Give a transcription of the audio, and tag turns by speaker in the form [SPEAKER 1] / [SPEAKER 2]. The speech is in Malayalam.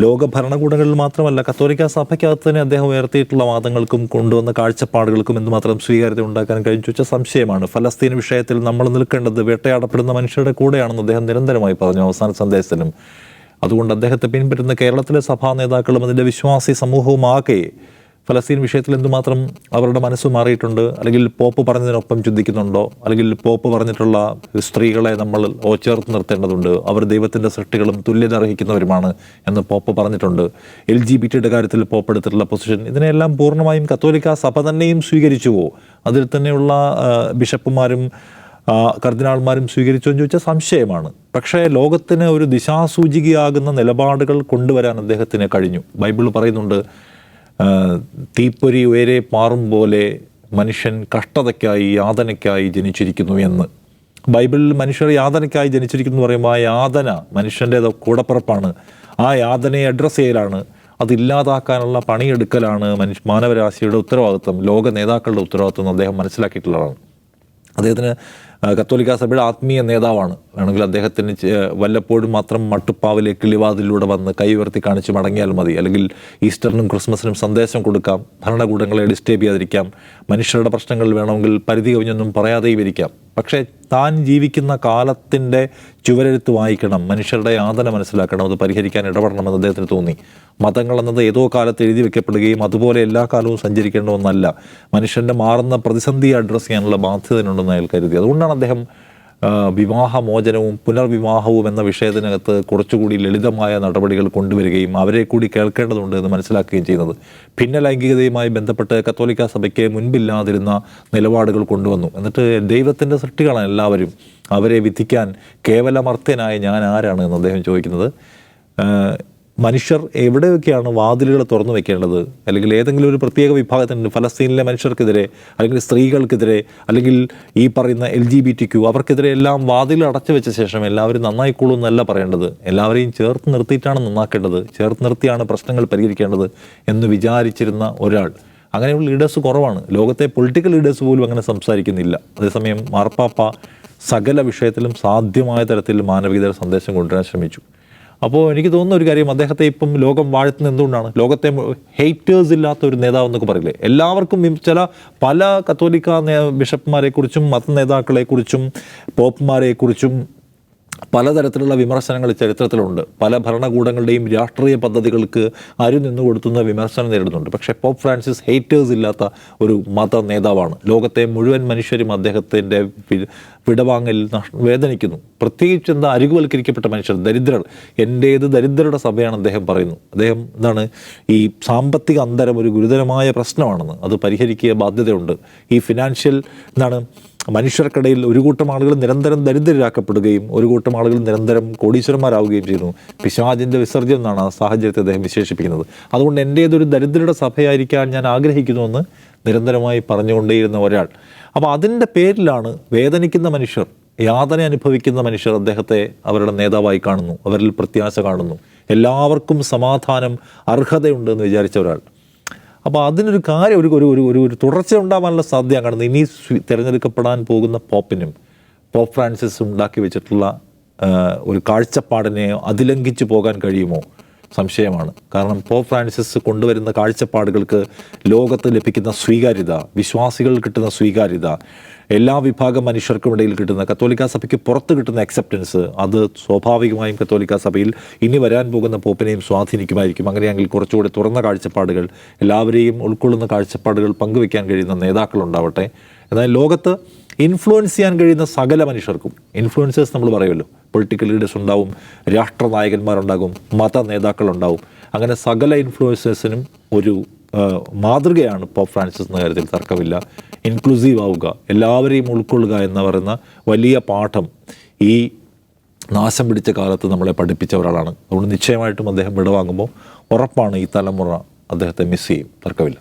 [SPEAKER 1] ലോക ഭരണകൂടങ്ങളിൽ മാത്രമല്ല കത്തോലിക്ക സഭയ്ക്കകത്ത് തന്നെ അദ്ദേഹം ഉയർത്തിയിട്ടുള്ള വാദങ്ങൾക്കും കൊണ്ടുവന്ന കാഴ്ചപ്പാടുകൾക്കും എന്തുമാത്രം സ്വീകാര്യത ഉണ്ടാക്കാൻ കഴിഞ്ഞു വെച്ച സംശയമാണ്. ഫലസ്തീൻ വിഷയത്തിൽ നമ്മൾ നിൽക്കേണ്ടത് വേട്ടയാടപ്പെടുന്ന മനുഷ്യരുടെ കൂടെയാണെന്ന് അദ്ദേഹം നിരന്തരമായി പറഞ്ഞു അവസാന സന്ദേശത്തിലും. അതുകൊണ്ട് അദ്ദേഹത്തെ പിൻപറ്റുന്ന കേരളത്തിലെ സഭാ നേതാക്കളും അതിൻ്റെ വിശ്വാസി സമൂഹവും ആകെ ഫലസ്തീൻ വിഷയത്തിൽ എന്തുമാത്രം അവരുടെ മനസ്സ് മാറിയിട്ടുണ്ട്, അല്ലെങ്കിൽ പോപ്പ് പറഞ്ഞതിനൊപ്പം ചിന്തിക്കുന്നുണ്ടോ, അല്ലെങ്കിൽ പോപ്പ് പറഞ്ഞിട്ടുള്ള സ്ത്രീകളെ നമ്മൾ ചേർത്ത് നിർത്തേണ്ടതുണ്ട്, അവർ ദൈവത്തിൻ്റെ സൃഷ്ടികളും തുല്യത അർഹിക്കുന്നവരുമാണ് എന്ന് പോപ്പ് പറഞ്ഞിട്ടുണ്ട്. LGBT കാര്യത്തിൽ പോപ്പ് എടുത്തിട്ടുള്ള പൊസിഷൻ, ഇതിനെല്ലാം പൂർണ്ണമായും കത്തോലിക്ക സഭ തന്നെയും സ്വീകരിച്ചുവോ, അതിൽ തന്നെയുള്ള ബിഷപ്പുമാരും കർദിനാൾമാരും സ്വീകരിച്ചോ എന്ന് ചോദിച്ചാൽ സംശയമാണ്. പക്ഷേ ലോകത്തിന് ഒരു ദിശാസൂചികയാകുന്ന നിലപാടുകൾ കൊണ്ടുവരാൻ അദ്ദേഹത്തിന് കഴിഞ്ഞു. ബൈബിൾ പറയുന്നുണ്ട്, തീപ്പൊരി ഉയരെ പാറും പോലെ മനുഷ്യൻ കഷ്ടതയ്ക്കായി യാതനയ്ക്കായി ജനിച്ചിരിക്കുന്നു എന്ന്. ബൈബിളിൽ മനുഷ്യർ യാതനയ്ക്കായി ജനിച്ചിരിക്കുന്നു എന്ന് പറയുമ്പോൾ ആ യാതന മനുഷ്യൻ്റെ കൂടപ്പിറപ്പാണ്. ആ യാതനയെ അഡ്രസ്സ് ചെയ്യലാണ്, അതില്ലാതാക്കാനുള്ള പണിയെടുക്കലാണ് മാനവരാശിയുടെ ഉത്തരവാദിത്വം, ലോക നേതാക്കളുടെ ഉത്തരവാദിത്വം എന്ന് അദ്ദേഹം മനസ്സിലാക്കിയിട്ടുള്ളതാണ്. അദ്ദേഹത്തിന് കത്തോലിക്ക സഭയുടെ ആത്മീയ നേതാവാണ്. വേണമെങ്കിൽ അദ്ദേഹത്തിന് വല്ലപ്പോഴും മാത്രം മട്ടുപ്പാവിലെ കിളിവാതിലൂടെ വന്ന് കൈ ഉയർത്തി കാണിച്ച് മടങ്ങിയാൽ മതി, അല്ലെങ്കിൽ ഈസ്റ്ററിനും ക്രിസ്മസിനും സന്ദേശം കൊടുക്കാം, ഭരണകൂടങ്ങളെ ഡിസ്റ്റേബ് ചെയ്യാതിരിക്കാം, മനുഷ്യരുടെ പ്രശ്നങ്ങൾ വേണമെങ്കിൽ പരിധി കവിഞ്ഞൊന്നും പറയാതെയും ഇരിക്കാം. പക്ഷേ താൻ ജീവിക്കുന്ന കാലത്തിൻ്റെ ചുവരെഴുത്ത് വായിക്കണം, മനുഷ്യരുടെ യാതന മനസ്സിലാക്കണം, അത് പരിഹരിക്കാൻ ഇടപെടണമെന്ന് അദ്ദേഹത്തിന് തോന്നി. മതങ്ങൾ എന്നത് ഏതോ കാലത്ത് എഴുതി വെക്കപ്പെടുകയും അതുപോലെ എല്ലാ കാലവും സഞ്ചരിക്കേണ്ട ഒന്നല്ല, മനുഷ്യൻ്റെ മാറുന്ന പ്രതിസന്ധിയെ അഡ്രസ്സ് ചെയ്യാനുള്ള ബാധ്യതയുണ്ടെന്ന് അയാൾ കരുതി. അതുകൊണ്ടാണ് അദ്ദേഹം വിവാഹമോചനവും പുനർവിവാഹവും എന്ന വിഷയത്തിനകത്ത് കുറച്ചുകൂടി ലളിതമായ നടപടികൾ കൊണ്ടുവരികയും അവരെ കൂടി കേൾക്കേണ്ടതുണ്ട് എന്ന് മനസ്സിലാക്കുകയും ചെയ്യുന്നത്. ഭിന്ന ലൈംഗികതയുമായി ബന്ധപ്പെട്ട് കത്തോലിക്ക സഭയ്ക്ക് മുൻപില്ലാതിരുന്ന നിലപാടുകൾ കൊണ്ടുവന്നു. എന്നിട്ട് ദൈവത്തിൻ്റെ സൃഷ്ടികളാണ് എല്ലാവരും, അവരെ വിധിക്കാൻ കേവലമർത്യനായ ഞാൻ ആരാണ് എന്ന് അദ്ദേഹം ചോദിക്കുന്നത്. മനുഷ്യർ എവിടെയൊക്കെയാണ് വാതിലുകൾ തുറന്നു വെക്കേണ്ടത്, അല്ലെങ്കിൽ ഏതെങ്കിലും ഒരു പ്രത്യേക വിഭാഗത്തിന്, ഫലസ്തീനിലെ മനുഷ്യർക്കെതിരെ, അല്ലെങ്കിൽ സ്ത്രീകൾക്കെതിരെ, അല്ലെങ്കിൽ ഈ പറയുന്ന LGBTQ അവർക്കെതിരെ എല്ലാം വാതിൽ അടച്ചു വെച്ച ശേഷം എല്ലാവരും നന്നായിക്കോളൂ എന്നല്ല പറയേണ്ടത്, എല്ലാവരെയും ചേർത്ത് നിർത്തിയിട്ടാണ് നന്നാക്കേണ്ടത്, ചേർത്ത് നിർത്തിയാണ് പ്രശ്നങ്ങൾ പരിഹരിക്കേണ്ടത് എന്ന് വിചാരിച്ചിരുന്ന ഒരാൾ. അങ്ങനെയുള്ള ലീഡേഴ്സ് കുറവാണ്. ലോകത്തെ പൊളിറ്റിക്കൽ ലീഡേഴ്സ് പോലും അങ്ങനെ സംസാരിക്കുന്നില്ല. അതേസമയം മാർപ്പാപ്പ സകല വിഷയത്തിലും സാധ്യമായ തരത്തിൽ മാനവികത സന്ദേശം കൊണ്ടുവരാൻ ശ്രമിച്ചു. അപ്പോൾ എനിക്ക് തോന്നുന്ന ഒരു കാര്യം, അദ്ദേഹത്തെ ഇപ്പം ലോകം വാഴ്ത്തുന്നത് എന്തുകൊണ്ടാണ്? ലോകത്തെ ഹെയ്റ്റേഴ്സ് ഇല്ലാത്ത ഒരു നേതാവ് എന്നൊക്കെ പറയില്ലേ, എല്ലാവർക്കും പല കത്തോലിക്ക ബിഷപ്പ്മാരെക്കുറിച്ചും മത നേതാക്കളെക്കുറിച്ചും പോപ്പുമാരെക്കുറിച്ചും പലതരത്തിലുള്ള വിമർശനങ്ങൾ ചരിത്രത്തിലുണ്ട്. പല ഭരണകൂടങ്ങളുടെയും രാഷ്ട്രീയ പദ്ധതികൾക്ക് നിന്ന് കൊടുത്തുന്ന വിമർശനം നേരിടുന്നുണ്ട്. പക്ഷേ പോപ്പ് ഫ്രാൻസിസ് ഹെയ്റ്റേഴ്സ് ഇല്ലാത്ത ഒരു മത നേതാവാണ്. ലോകത്തെ മുഴുവൻ മനുഷ്യരും അദ്ദേഹത്തിൻ്റെ വിടവാങ്ങൽ വേദനിക്കുന്നു. പ്രത്യേകിച്ച് അരികുവൽക്കരിക്കപ്പെട്ട മനുഷ്യർ, ദരിദ്രർ, എൻ്റേത് ദരിദ്രരുടെ സഭയാണ് അദ്ദേഹം പറയുന്നു. അദ്ദേഹം ഈ സാമ്പത്തിക അന്തരം ഒരു ഗുരുതരമായ പ്രശ്നമാണെന്ന്, അത് പരിഹരിക്കുക ബാധ്യതയുണ്ട്. ഈ ഫിനാൻഷ്യൽ മനുഷ്യർക്കിടയിൽ ഒരു കൂട്ടം ആളുകൾ നിരന്തരം ദരിദ്രരാക്കപ്പെടുകയും ഒരു കൂട്ടം ആളുകൾ നിരന്തരം കോടീശ്വരന്മാരാവുകയും ചെയ്യുന്നു. പിശാചിൻ്റെ വിസർജ്യം എന്നാണ് ആ സാഹചര്യത്തെ അദ്ദേഹം വിശേഷിപ്പിക്കുന്നത്. അതുകൊണ്ട് എൻ്റേതൊരു ദരിദ്രരുടെ സഭയായിരിക്കാൻ ഞാൻ ആഗ്രഹിക്കുന്നുവെന്ന് നിരന്തരമായി പറഞ്ഞുകൊണ്ടേയിരുന്ന ഒരാൾ. അപ്പോൾ അതിൻ്റെ പേരിലാണ് വേദനിക്കുന്ന മനുഷ്യർ, യാതന അനുഭവിക്കുന്ന മനുഷ്യർ അദ്ദേഹത്തെ അവരുടെ നേതാവായി കാണുന്നു, അവരിൽ പ്രത്യാശ കാണുന്നു, എല്ലാവർക്കും സമാധാനം അർഹതയുണ്ടെന്ന് വിചാരിച്ച ഒരാൾ. അപ്പോൾ അതിനൊരു കാര്യം, ഒരു തുടർച്ച ഉണ്ടാവാനുള്ള സാധ്യത കാണുന്നത് ഇനി തിരഞ്ഞെടുക്കപ്പെടാൻ പോകുന്ന പോപ്പിനും പോപ്പ് ഫ്രാൻസിസ് ഉണ്ടാക്കി വെച്ചിട്ടുള്ള ഒരു കാഴ്ചപ്പാടിനെ അതിലംഘിച്ചു പോകാൻ കഴിയുമോ സംശയമാണ്. കാരണം പോപ്പ് ഫ്രാൻസിസ് കൊണ്ടുവരുന്ന കാഴ്ചപ്പാടുകൾക്ക് ലോകത്ത് ലഭിക്കുന്ന സ്വീകാര്യത, വിശ്വാസികൾ കിട്ടുന്ന സ്വീകാര്യത, എല്ലാ വിഭാഗം മനുഷ്യർക്കും ഇടയിൽ കിട്ടുന്ന, കത്തോലിക്ക സഭയ്ക്ക് പുറത്ത് കിട്ടുന്ന അക്സെപ്റ്റൻസ്, അത് സ്വാഭാവികമായും കത്തോലിക്ക സഭയിൽ ഇനി വരാൻ പോകുന്ന പോപ്പിനെയും സ്വാധീനിക്കുമായിരിക്കും. അങ്ങനെയെങ്കിൽ കുറച്ചുകൂടി തുറന്ന കാഴ്ചപ്പാടുകൾ, എല്ലാവരെയും ഉൾക്കൊള്ളുന്ന കാഴ്ചപ്പാടുകൾ പങ്കുവയ്ക്കാൻ കഴിയുന്ന നേതാക്കളുണ്ടാവട്ടെ. എന്നാൽ ലോകത്ത് ഇൻഫ്ലുവൻസ് ചെയ്യാൻ കഴിയുന്ന സകല മനുഷ്യർക്കും, ഇൻഫ്ലുവൻസേഴ്സ് നമ്മൾ പറയുമല്ലോ, പൊളിറ്റിക്കൽ ലീഡേഴ്സ് ഉണ്ടാവും, രാഷ്ട്രനായകന്മാരുണ്ടാകും, മത നേതാക്കളുണ്ടാവും, അങ്ങനെ സകല ഇൻഫ്ലുവൻസേഴ്സിനും ഒരു മാതൃകയാണ് പോപ്പ് ഫ്രാൻസിസ് എന്ന കാര്യത്തിൽ തർക്കമില്ല. ഇൻക്ലൂസീവ് ആവുക, എല്ലാവരെയും ഉൾക്കൊള്ളുക എന്ന് പറയുന്ന വലിയ പാഠം ഈ നാശം പിടിച്ച കാലത്ത് നമ്മളെ പഠിപ്പിച്ച ഒരാളാണ്. അതുകൊണ്ട് നിശ്ചയമായിട്ടും അദ്ദേഹം വിടവാങ്ങുമ്പോൾ ഉറപ്പാണ് ഈ തലമുറ അദ്ദേഹത്തെ മിസ് ചെയ്യും, തർക്കമില്ല.